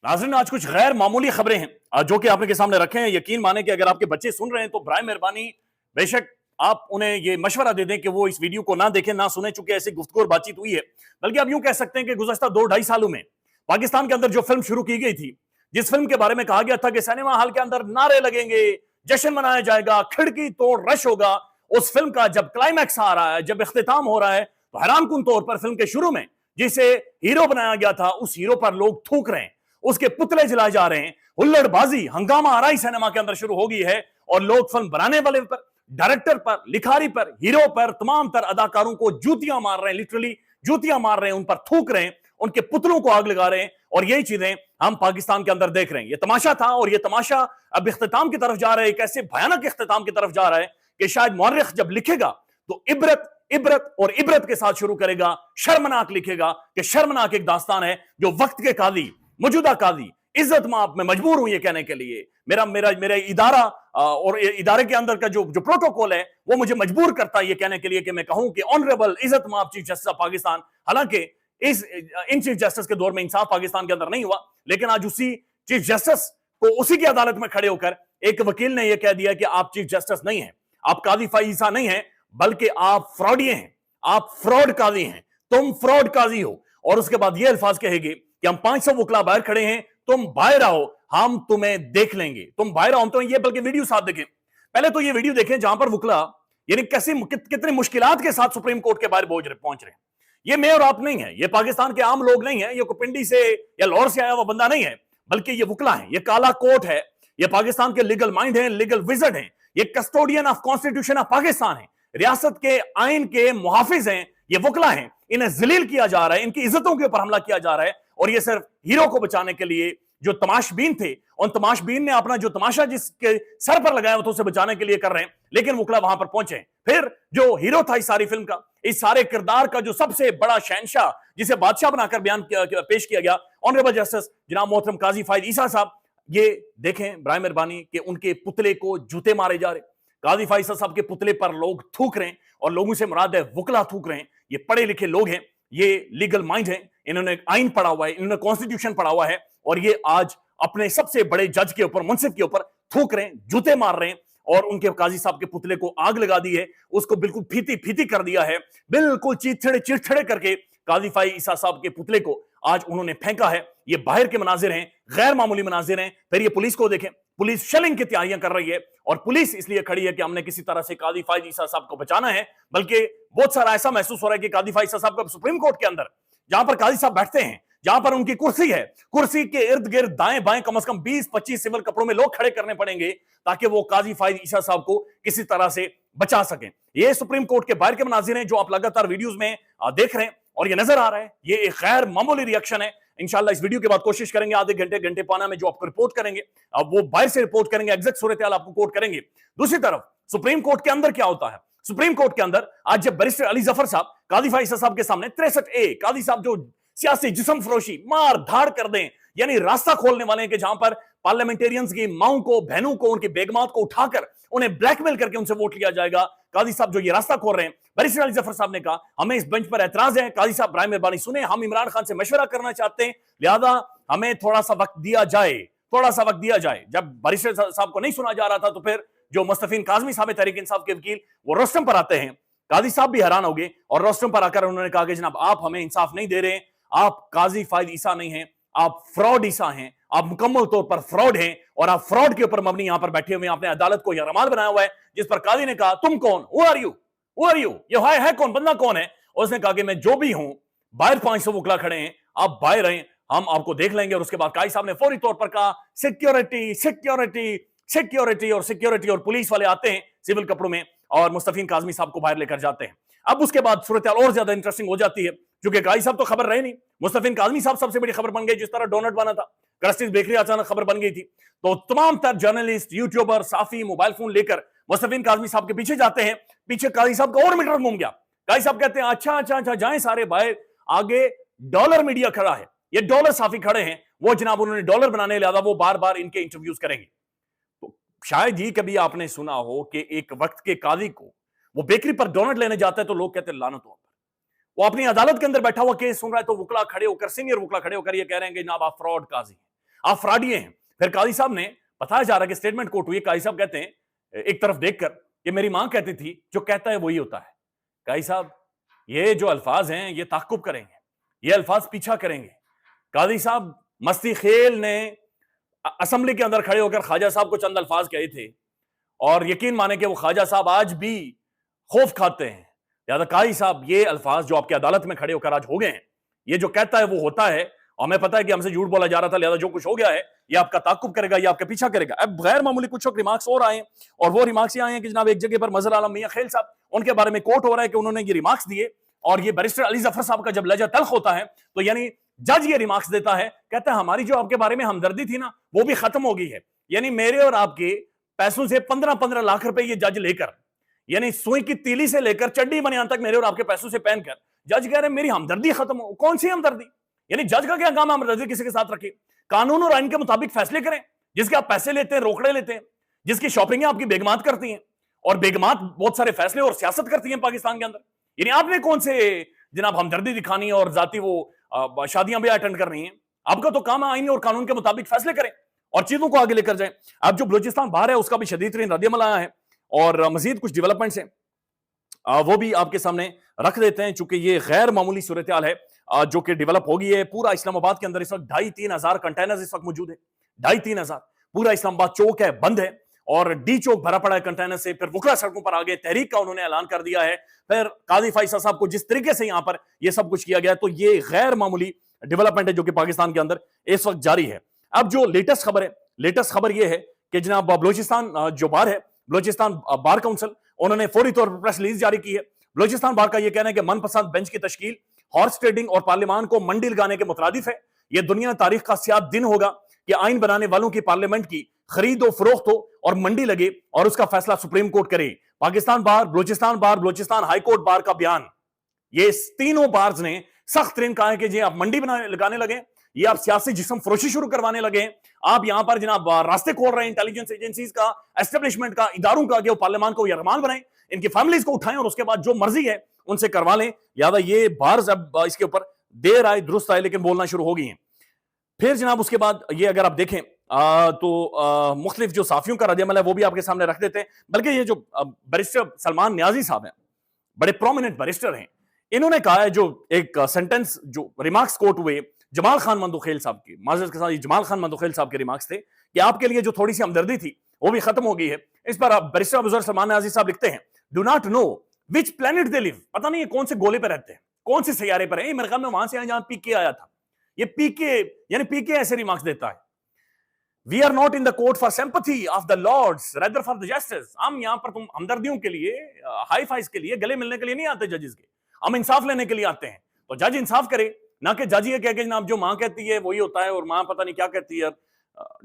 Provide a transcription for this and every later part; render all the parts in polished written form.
नाज़रीन, आज कुछ गैर मामूली खबरें हैं जो कि आपने के सामने रखे हैं। यकीन माने कि अगर आपके बच्चे सुन रहे हैं तो बराए मेहरबानी बेशक आप उन्हें ये मशवरा दे दें कि वो इस वीडियो को ना देखें, ना सुने, चूंकि ऐसी गुफ्तगू और बातचीत हुई है। बल्कि आप यूं कह सकते हैं कि गुज़श्ता 2-2.5 सालों में पाकिस्तान के अंदर जो फिल्म शुरू की गई थी, जिस फिल्म के बारे में कहा गया था कि सिनेमा हॉल के अंदर नारे लगेंगे, जश्न मनाया जाएगा, खिड़की तोड़ रश होगा, उस फिल्म का जब क्लाइमैक्स आ रहा है, जब इख्तिताम हो रहा है, तो हैरानकुन तौर पर फिल्म के शुरू में जिसे हीरो बनाया गया था उस हीरो पर लोग थूक रहे हैं, उसके पुतले जलाए जा रहे हैं, हुल्लड़बाजी, हंगामा आराई सिनेमा के अंदर शुरू हो गई है। और लोग फिल्म बनाने वाले पर, डायरेक्टर पर, लिखारी पर, हीरो पर, तमाम तर अदाकारों को जूतियां मार रहे हैं, लिटरली जूतियां मार रहे हैं, उन पर थूक रहे हैं, उनके पुतलों को आग लगा रहे हैं। और यही चीजें हम पाकिस्तान के अंदर देख रहे हैं। ये तमाशा था और ये तमाशा अब इख्तिताम की तरफ जा रहा है, एक ऐसे भयानक इख्तिताम की तरफ जा रहा है कि शायद मौर्रिख जब लिखेगा तो इबरत इबरत और इबरत के साथ शुरू करेगा, शर्मनाक लिखेगा कि शर्मनाक एक दास्तान है जो वक्त के कादी, मौजूदा कादी, इज्जत माप में मजबूर हूं ये कहने के लिए, मेरा मेरा मेरा इदारा और इदारे के अंदर का जो जो प्रोटोकॉल है वो मुझे मजबूर करता है ये कहने के लिए कि मैं कहूं कि ऑनरेबल इज्जत माप चीफ जस्टिस ऑफ पाकिस्तान। हालांकि इन चीफ जस्टिस के दौर में इंसाफ पाकिस्तान के अंदर नहीं हुआ, लेकिन आज उसी चीफ जस्टिस को उसी की अदालत में खड़े होकर एक वकील ने यह कह दिया कि आप चीफ जस्टिस नहीं है, आप कादी फाइसा नहीं है, बल्कि आप फ्रॉडिये हैं, आप फ्रॉड काजी हैं, तुम फ्रॉड काजी हो। और उसके बाद ये अल्फाज कहेगी कि हम 500 वकला बाहर खड़े हैं, तुम बाहर आओ, हम तुम्हें देख लेंगे, तुम बाहर आओ। हम तो ये बल्कि वीडियो साथ देखें, पहले तो ये वीडियो देखें जहां पर वकला यानी कैसे कितने मुश्किलात के साथ सुप्रीम कोर्ट के बाहर पहुंच रहे हैं। ये मैं और आप नहीं है, ये पाकिस्तान के आम लोग नहीं है, ये कुपिंडी से या लाहौर से आया हुआ बंदा नहीं है, बल्कि ये वकला है, ये काला कोट है, ये पाकिस्तान के लीगल माइंड है, लीगल विजर्ड है, ये custodian of constitution of Pakistan है, रियासत के आइन के मुहाफिज हैं, ये वकला हैं। इन्हें जलील किया जा रहा है, इनकी इज्जतों के ऊपर हमला किया जा रहा है, और ये सिर्फ हीरो को बचाने के लिए जो तमाशबीन थे, उन तमाशबीन ने अपना जो तमाशा जिसके सर पर लगाया तो उसे बचाने के लिए कर रहे हैं, लेकिन वकला वहां पर पहुंचे। फिर जो हीरो था इस सारी फिल्म का, इस सारे किरदार का जो सबसे बड़ा शहंशाह, जिसे बादशाह बनाकर पेश किया गया, ऑनरेबल जस्टिस जनाब मोहतरम काजी फायद ईसा साहब, ये देखें बराए मेहरबानी कि उनके पुतले को जूते मारे जा रहे, काजी फाइसा साहब के पुतले पर लोग थूक रहे हैं, और लोगों से मुराद है वकला थूक रहे हैं। ये पढ़े लिखे लोग हैं, ये लीगल माइंड हैं, इन्होंने आइन पढ़ा हुआ है, इन्होंने कॉन्स्टिट्यूशन पढ़ा हुआ है, और ये आज अपने सबसे बड़े जज के ऊपर, मुंसिफ के ऊपर थूक रहे हैं, जूते मार रहे हैं, और उनके काजी साहब के पुतले को आग लगा दी है, उसको बिल्कुल फीती फीती कर दिया है, बिल्कुल चिड़चिड़े चिड़चिड़े करके काजी फाई ईसा साहब के पुतले को आज उन्होंने फेंका है। ये बाहर के मनाजिर हैं, गैर मामूली मनाजिर हैं। फिर ये पुलिस को देखें, पुलिस शेलिंग की तैयारियां कर रही है, और पुलिस इसलिए खड़ी है कि हमने किसी तरह से काजी फायद ईसा साहब को बचाना है। बल्कि बहुत सारा ऐसा महसूस हो रहा है कि काजी फायद ईसा साहब को सुप्रीम कोर्ट के अंदर, जहां पर काजी साहब बैठते हैं, जहां पर उनकी कुर्सी है, कुर्सी के इर्द गिर्द दाएं बाएं कम से कम 20-25 सिविल कपड़ों में लोग खड़े करने पड़ेंगे, ताकि वो काजी फायद ईसा साहब को किसी तरह से बचा सकें। ये सुप्रीम कोर्ट के बाहर के मनाजिर हैं जो आप लगातार वीडियोज में देख रहे हैं, और ये नजर आ रहा है, ये एक गैर मामूली रिएक्शन है। इंशाल्लाह इस वीडियो के बाद कोशिश करेंगे आधे घंटे घंटे पाना में जो आपको रिपोर्ट करेंगे, अब वो बाहर से रिपोर्ट करेंगे, एग्जैक्ट सूरत हाल आपको कोट करेंगे। दूसरी तरफ सुप्रीम कोर्ट के अंदर क्या होता है, सुप्रीम कोर्ट के अंदर आज जब बैरिस्टर अली जफर साहब काजी फाइसा साहब के सामने 63A काजी साहब जो सियासी जिस्म फरोशी मार धाड़ कर दें, यानी रास्ता खोलने वाले हैं कि जहां पर पार्लियामेंटेरियंस की माओं को, बहनों को, उनकी बेगमात को उठाकर उन्हें ब्लैकमेल करके उनसे वोट लिया जाएगा, काजी साहब जो ये रास्ता खोल रहे हैं, बैरिस्टर अली जफर साहब ने कहा हमें इस बेंच पर एतराज है, काजी साहब बराए मेहरबानी सुने, हम इमरान खान से मशवरा करना चाहते हैं, लिहाजा हमें थोड़ा सा वक्त दिया जाए, थोड़ा सा वक्त दिया जाए। जब बैरिस्टर साहब को नहीं सुना जा रहा था तो फिर जो मुस्तफीन काजमी साहब तहरीक इंसाफ के वकील, वो रोस्टम पर आते हैं। काजी साहब भी हैरान हो गए, और रोस्टम पर आकर उन्होंने कहा कि जनाब आप हमें इंसाफ नहीं दे रहे, आप काजी फायद ईसा नहीं हैं, आप फ्रॉड ईसा हैं, आप मुकम्मल तौर पर फ्रॉड हैं, और आप फ्रॉड के ऊपर मबनी यहां पर बैठे हुए हैं। आपने अदालत को यह रमाल बनाया हुआ है, जिस पर काजी ने कहा तुम कौन, who are you, who are you, ये है कौन, बंदा कौन है। और उसने कहा कि मैं जो भी हूं, बाहर 500 वकला खड़े हैं, आप बाहर रहें, हम आपको देख लेंगे। और उसके बाद काजी साहब ने फौरी तौर पर कहा सिक्योरिटी सिक्योरिटी सिक्योरिटी, और सिक्योरिटी और पुलिस वाले आते हैं सिविल कपड़ों में, और मुस्तफीन काजमी साहब को बाहर लेकर जाते हैं। अब उसके बाद सूरत और ज्यादा इंटरेस्टिंग हो जाती है, क्योंकि काजी साहब तो खबर रहे नहीं, मुस्तफीन काजमी साहब सबसे बड़ी खबर बन गई, जिस तरह डोनट बना था, क्रस्टीज बेकरी अचानक खबर बन गई थी। तो तमाम तर जर्नलिस्ट, यूट्यूबर, साफी मोबाइल फोन लेकर मुस्तफीन काजमी साहब के पीछे जाते हैं। पीछे काजी साहब का और मीटर घूम गया, काजी साहब कहते हैं अच्छा अच्छा अच्छा जाएं सारे बाहर, आगे डॉलर मीडिया खड़ा है, ये डॉलर साफी खड़े हैं, वो जनाब उन्होंने डॉलर बनाने लिया था, वो बार बार इनके इंटरव्यूज करेंगे। तो शायद ही कभी आपने सुना हो कि एक वक्त के काजी को वो बेकरी पर डोनट लेने जाता है तो लोग कहते हैं लानत हो, वो अपनी अदालत के अंदर बैठा हुआ केस सुन रहा है, तो वकला खड़े होकर, सीनियर वकला खड़े होकर ये कह रहे हैं कि जनाब आप फ्रॉड काजी हैं, आप फ्रॉडिये हैं। फिर काजी साहब ने बताया जा रहा है कि स्टेटमेंट कोर्ट हुई, काजी साहब कहते हैं एक तरफ देखकर कि मेरी मां कहती थी जो कहता है वही होता है। काजी साहब ये जो अल्फाज हैं ये ताक्कुब करेंगे, ये अल्फाज पीछा करेंगे। काजी साहब मस्ती खेल ने असेंबली के अंदर खड़े होकर ख्वाजा साहब को चंद अल्फाज कहे थे और यकीन माने कि वो ख्वाजा साहब आज भी खौफ खाते हैं। लिहाजा काजी साहब ये अल्फाज जो आपकी अदालत में खड़े होकर आज हो गए हैं, ये जो कहता है वो होता है, और हमें पता है कि हमसे झूठ बोला जा रहा था, लिहाजा जो कुछ हो गया है ये आपका ताकुब करेगा, ये आपका पीछा करेगा। अब गैर मामूली कुछ रिमार्क्स और आए हैं, और वो रिमार्क्स ये आए हैं कि जनाब एक जगह पर मजहर आलम मियां खेल साहब, उनके बारे में कोर्ट हो रहा है कि उन्होंने ये रिमार्क्स दिए, और ये बैरिस्टर अली जफर साहब का जब लहजा तल्ख होता है तो यानी जज ये रिमार्क्स देता है, कहता है हमारी जो आपके बारे में हमदर्दी थी ना वो भी खत्म हो गई है। यानी मेरे और आपके पैसों से 15-15 लाख रुपए ये जज लेकर, यानी सुई की तीली से लेकर चड्डी बनियान तक मेरे और आपके पैसों से पहनकर जज कह रहे हैं मेरी हमदर्दी खत्म हो। कौन सी हमदर्दी? यानी जज का क्या काम है हमदर्दी किसी के साथ रखे? कानून और आइन के मुताबिक फैसले करें। जिसके आप पैसे लेते हैं, रोकड़े लेते हैं, जिसकी शॉपिंग आपकी बेगमात करती हैं, और बेगमात बहुत सारे फैसले और सियासत करती हैं पाकिस्तान के अंदर। यानी आपने कौन से जनाब हमदर्दी दिखानी और जाती वो शादियां भी अटेंड कर रही हैं? आपका तो काम है आइन और कानून के मुताबिक फैसले करें और चीजों को आगे लेकर जाएं। अब जो बलूचिस्तान बाहर है उसका भी शदीद तरीन रद्दअमल आया है, और मजीद कुछ डेवलपमेंट्स हैं वो भी आपके सामने रख देते हैं, चूंकि ये गैर मामूली सूरत हाल है जो कि डेवलप हो गई है। पूरा इस्लामाबाद के अंदर इस वक्त 2,500-3 हजार कंटेनर इस वक्त मौजूद है। 2,500-3 हजार। पूरा इस्लामाबाद चौक है, बंद है, और डी चौक भरा पड़ा है कंटेनर से। फिर वुकरा सड़कों पर आ गए, तहरीक का उन्होंने ऐलान कर दिया है। फिर काजी फैसल साहब को जिस तरीके से यहां पर यह सब कुछ किया गया, तो ये गैर मामूली डेवलपमेंट है जो कि पाकिस्तान के अंदर इस वक्त जारी है। अब जो लेटेस्ट खबर है, लेटेस्ट खबर यह है कि जनाब बलूचिस्तान जो बार है, बलूचिस्तान बार काउंसिल, उन्होंने फौरी तौर पर प्रेस रिलीज जारी की है। बलूचिस्तान बार का यह कहना है कि मनपसंद बेंच की तश्कील हॉर्स ट्रेडिंग और पार्लियामान को मंडी लगाने के मुतरादिफ है। यह दुनिया तारीख का सियाद दिन होगा कि आइन बनाने वालों की पार्लियामेंट की खरीद और फरोख्त हो और मंडी लगे और उसका फैसला सुप्रीम कोर्ट करे। पाकिस्तान बार, बलूचिस्तान हाई कोर्ट बार का बयान, ये तीनों बार्स ने सख्त तरीन कहा है कि जी आप मंडी लगाने लगे, ये आप सियासी जिस्म फरोशी शुरू करवाने लगे, आप यहां पर जनाब रास्ते खोल रहे हैं इंटेलिजेंस एजेंसीज का, एस्टेब्लिशमेंट का, इदारों का, कि वो पार्लियामान को यरमान बनाएं, इनकी फैमिलीज को उठाएं और उसके बाद जो मर्जी है उनसे करवा लें। यादा ये बार्स अब इसके ऊपर देर आए दुरुस्त आए लेकिन बोलना शुरू हो गई हैं। फिर जनाब उसके बाद ये अगर आप देखें तो मुख्तलिफ जो साफियों का रद्दअमल है वो भी आपके सामने रख देते हैं। बल्कि ये जो बैरिस्टर सलमान नियाजी साहब हैं, बड़े प्रोमिनेंट बैरिस्टर हैं, इन्होंने कहा है, जो एक सेंटेंस जो रिमार्क्स कोट हुए जमाल खान मंदुखेल साहब की, माजरत के साथ जमाल खान मंदुखेल साहब के रिमार्क्स थे कि आपके लिए जो थोड़ी सी हमदर्दी थी वो भी खत्म हो गई है। इस पर बैरिस्टर अबू ज़र सलमान नियाज़ी साहब लिखते हैं, do not know which planet they live, पता नहीं ये कौन से गोले पर रहते हैं, कौन से सैयारे पर है। मेरे ख्याल में वहां से जहां पीके आया था, ये पीके यानी पीके ऐसे रिमार्क्स देता है, we are not in the court for sympathy of the lords rather for the justice. हम यहां पर तुम हमदर्दियों के लिए, हाई फाइज के लिए, गले मिलने के लिए नहीं आते जजेस के, हम इंसाफ लेने के लिए आते हैं। तो जज इंसाफ करे, ना कि जज ये कह के जनाब जो मां कहती है वही होता है और मां पता नहीं क्या कहती है,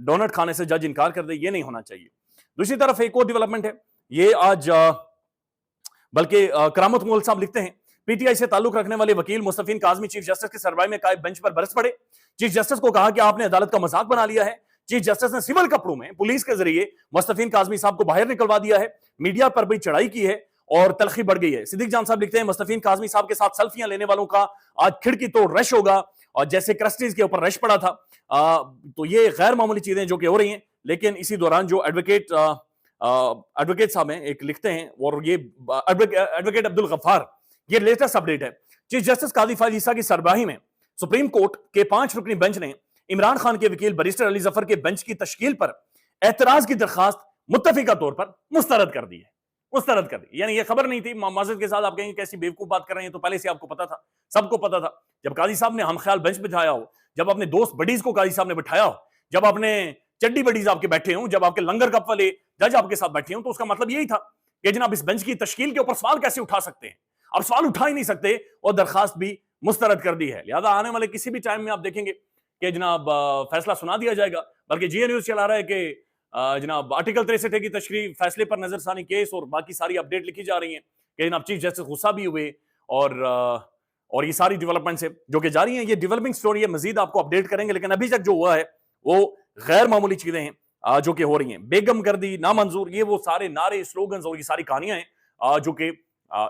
डोनट खाने से जज इनकार कर दे, ये नहीं होना चाहिए। दूसरी तरफ एक और डेवलपमेंट है, ये आज बल्कि करामत मोल साहब लिखते हैं, पीटीआई से ताल्लुक रखने वाले वकील मुस्तफीन काजमी चीफ जस्टिस के सरबराही में कायम बेंच पर बरस पड़े। चीफ जस्टिस को कहा कि आपने अदालत का मजाक बना लिया है। चीफ जस्टिस ने सिविल कपड़ों में पुलिस के जरिए मुस्तफीन काजमी साहब को बाहर निकलवा दिया है, मीडिया पर भी चढ़ाई की है और तलखी बढ़ गई है। सिद्दीक जान साहब लिखते हैं, मुस्तफीन काजमी साहब के साथ सेल्फियां लेने वालों का आज खिड़की तोड़ रश होगा, और जैसे क्रिस्टीज के ऊपर रश पड़ा था। तो ये गैर मामूली चीजें जो कि हो रही हैं। लेकिन इसी दौरान जो एडवोकेट साहब हैं एक लिखते हैं, और ये एडवोकेट अब्दुल गफ्फार, ये लेटेस्ट अपडेट है, चीफ जस्टिस काजी फायज ईसा की सरबराही में सुप्रीम कोर्ट के 5 रुकनी बेंच ने इमरान खान के वकील बैरिस्टर अली जफर के बेंच की तश्कील पर एतराज की दरखास्त मुत्तफिका तौर पर मुस्तरद कर दी है। मुस्तरद कर दी, यानी ये खबर नहीं थी। माजरत के साथ आप कहेंगे कैसी बेवकूफ बात कर रहे हैं, तो पहले से आपको पता था, सबको पता था। जब काजी साहब ने हम ख्याल बेंच बिठाया हो, जब अपने दोस्त बडीज को काजी साहब ने बिठाया हो, जब अपने चड्डी बडीज आपके बैठे हों, जब आपके लंगर कप वाले जज आपके साथ बैठे हों, तो उसका मतलब यही था कि जनाब इस बेंच की तश्कील के ऊपर सवाल कैसे उठा सकते हैं। अब सवाल उठा ही नहीं सकते और दरखास्त भी मुस्तरद कर दी है। लिहाजा आने वाले किसी भी टाइम में आप देखेंगे कि जनाब फैसला सुना दिया जाएगा। बल्कि जीए न्यूज चला रहा है कि जनाब आर्टिकल 63 की तशरीह, फैसले पर नजरसानी केस और बाकी सारी अपडेट लिखी जा रही है कि जनाब चीफ जस्टिस गुस्सा भी हुए, और ये सारी डेवलपमेंट्स है जो कि जारी हैं। ये डेवलपिंग स्टोरी है, मजीद आपको अपडेट करेंगे, लेकिन अभी तक जो हुआ है वो गैर मामूली चीजें हैं जो कि हो रही हैं। बेगम गर्दी, नामंजूर, ये वो सारे नारे, स्लोगन्स और ये सारी कहानियां हैं जो कि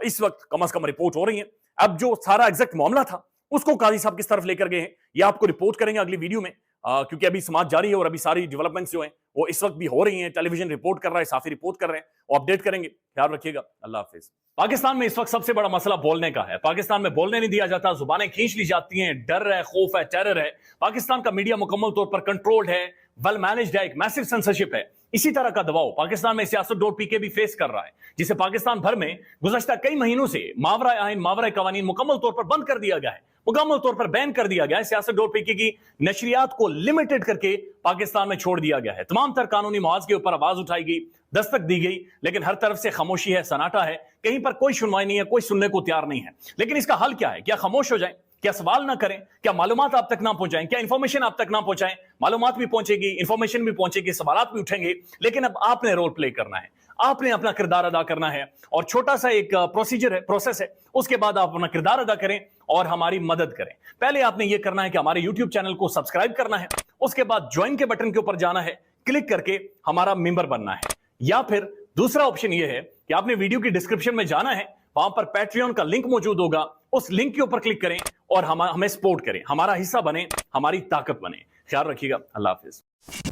इस वक्त कम से कम रिपोर्ट हो रही हैं। अब जो सारा एग्जैक्ट मामला था उसको काजी साहब किस तरफ लेकर गए हैं, ये आपको रिपोर्ट करेंगे अगली वीडियो में। क्योंकि अभी समाज जारी है और अभी सारी डेवलपमेंट्स जो हैं वो इस वक्त भी हो रही हैं। टेलीविजन रिपोर्ट कर रहा है, साफी रिपोर्ट कर रहे हैं, वो अपडेट करेंगे। ख्याल रखिएगा। अल्लाह हाफिज। पाकिस्तान में इस वक्त सबसे बड़ा मसला बोलने का है। पाकिस्तान में बोलने नहीं दिया जाता, जुबानें खींच ली जाती हैं, डर है, खौफ है, टेरर है। पाकिस्तान का मीडिया मुकम्मल तौर पर कंट्रोल्ड है, वेल मैनेज्ड है, एक मैसिव सेंसरशिप है। इसी तरह का दबाव पाकिस्तान में siyaset.pk भी फेस कर रहा है, जिसे पाकिस्तान भर में गुज़श्ता कई महीनों से मावरा आइन, मावरा कवानीन मुकम्मल तौर पर बंद कर दिया गया है, मुकम्मल तौर पर बैन कर दिया गया है। siyaset.pk की नशरियात को लिमिटेड करके पाकिस्तान में छोड़ दिया गया है। तमाम तर कानूनी मवाज के ऊपर आवाज उठाई गई, दस्तक दी गई, लेकिन हर तरफ से खामोशी है, सन्नाटा है, कहीं पर कोई सुनवाई नहीं है, कोई सुनने को तैयार नहीं है। लेकिन इसका हल क्या है? क्या खामोश हो जाए? क्या सवाल ना करें? क्या मालूमात आप तक ना पहुंचाएं? क्या इंफॉर्मेशन आप तक ना पहुंचाएं? मालूमात भी पहुंचेगी, इंफॉर्मेशन भी पहुंचेगी, सवालात भी उठेंगे, लेकिन अब आपने रोल प्ले करना है, आपने अपना किरदार अदा करना है। और छोटा सा एक प्रोसीजर है, प्रोसेस है, उसके बाद आप अपना किरदार अदा करें और हमारी मदद करें। पहले आपने यह करना है कि हमारे यूट्यूब चैनल को सब्सक्राइब करना है, उसके बाद ज्वाइन के बटन के ऊपर जाना है, क्लिक करके हमारा मेंबर बनना है। या फिर दूसरा ऑप्शन यह है कि आपने वीडियो की डिस्क्रिप्शन में जाना है, वहां पर पैट्रियन का लिंक मौजूद होगा, उस लिंक के ऊपर क्लिक करें और हमें सपोर्ट करें, हमारा हिस्सा बने, हमारी ताकत बने। ख्याल रखिएगा। अल्लाह हाफिज।